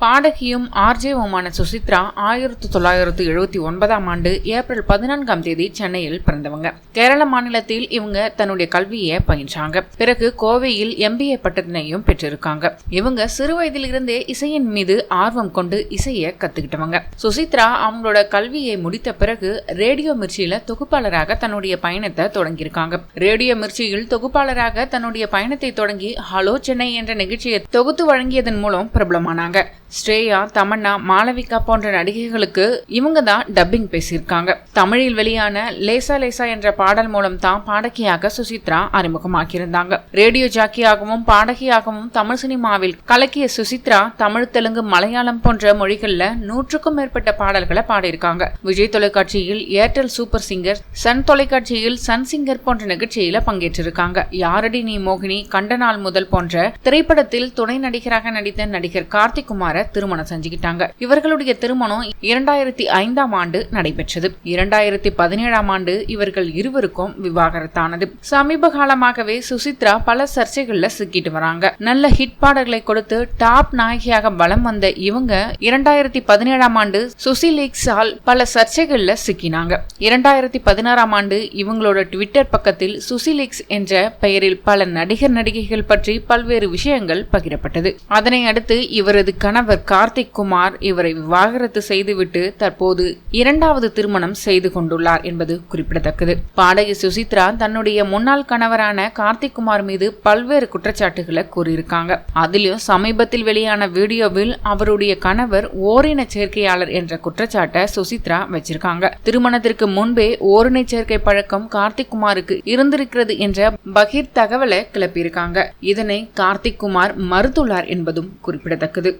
பாடகியும் ஆர்ஜேவுமான சுசித்ரா 1979ஆம் ஆண்டு ஏப்ரல் 14ஆம் தேதி சென்னையில் பிறந்தவங்க. கேரள மாநிலத்தில் இவங்க தன்னுடைய கல்வியை பயின்றாங்க. பிறகு கோவையில் MBA பட்டத்தினையும் பெற்றிருக்காங்க. இவங்க சிறு வயதிலிருந்தே இசையின் மீது ஆர்வம் கொண்டு இசையை கத்துக்கிட்டவங்க. சுசித்ரா அவங்களோட கல்வியை முடித்த பிறகு ரேடியோ மிர்ச்சியில தொகுப்பாளராக தன்னுடைய பயணத்தை தொடங்கியிருக்காங்க. ரேடியோ மிர்ச்சியில் தொகுப்பாளராக தன்னுடைய பயணத்தை தொடங்கி ஹலோ சென்னை என்ற நிகழ்ச்சியை தொகுத்து வழங்கியதன் மூலம் பிரபலமானாங்க. ஸ்ரேயா, தமன்னா, மாளவிகா போன்ற நடிகைகளுக்கு இவங்க தான் டப்பிங் பேசியிருக்காங்க. தமிழில் வெளியான லேசா லேசா என்ற பாடல் மூலம் தான் பாடகியாக சுசித்ரா அறிமுகமாக்கியிருந்தாங்க. ரேடியோ ஜாக்கியாகவும் பாடகியாகவும் தமிழ் சினிமாவில் கலக்கிய சுசித்ரா தமிழ், தெலுங்கு, மலையாளம் போன்ற மொழிகள்ல 100க்கும் மேற்பட்ட பாடல்களை பாடியிருக்காங்க. விஜய் தொலைக்காட்சியில் ஏர்டெல் சூப்பர் சிங்கர், சன் தொலைக்காட்சியில் சன் சிங்கர் போன்ற நிகழ்ச்சியில பங்கேற்றிருக்காங்க. யாரடி நீ மோகினி, கண்ட நாள் முதல் போன்ற திரைப்படத்தில் துணை நடிகராக நடித்த நடிகர் கார்த்திக் குமார திருமணம் செஞ்சுக்கிட்டாங்க. இவர்களுடைய திருமணம் 2005ஆம் ஆண்டு நடைபெற்றது. 2017ஆம் ஆண்டு இவர்கள் இருவருக்கும் விவாகரத்தானது. சமீப காலமாகவே சுசித்ரா பல சர்ச்சைகள்ல சிக்கிட்டு வராங்க. நல்ல ஹிட் பாடல்களை கொடுத்து டாப் நாயகியாக வலம் வந்த இவங்க 2017ஆம் ஆண்டு சுசிலீக்ஸால் பல சர்ச்சைகள்ல சிக்கினாங்க. 2016ஆம் ஆண்டு இவங்களோட ட்விட்டர் பக்கத்தில் சுசிலீக்ஸ் என்ற பெயரில் பல நடிகர் நடிகைகள் பற்றி பல்வேறு விஷயங்கள் பகிரப்பட்டது. அதனை அடுத்து இவரது கணவர் கார்த்திக் குமார் இவரை விவாகரத்து செய்துவிட்டு தற்போது 2வது திருமணம் செய்து கொண்டுள்ளார் என்பது குறிப்பிடத்தக்கது. பாடகி சுசித்ரா தன்னுடைய முன்னாள் கணவரான கார்த்திக் குமார் மீது பல்வேறு குற்றச்சாட்டுகளை கூறியிருக்காங்க. அதிலும் சமீபத்தில் வெளியான வீடியோவில் அவருடைய கணவர் ஓரின சேர்க்கையாளர் என்ற குற்றச்சாட்டை சுசித்ரா வச்சிருக்காங்க. திருமணத்திற்கு முன்பே ஓரின சேர்க்கை பழக்கம் கார்த்திக் குமாருக்கு இருந்திருக்கிறது என்ற பகீர் தகவலை கிளப்பியிருக்காங்க. இதனை கார்த்திக் குமார் மறுத்துள்ளார் என்பதும் குறிப்பிடத்தக்கது.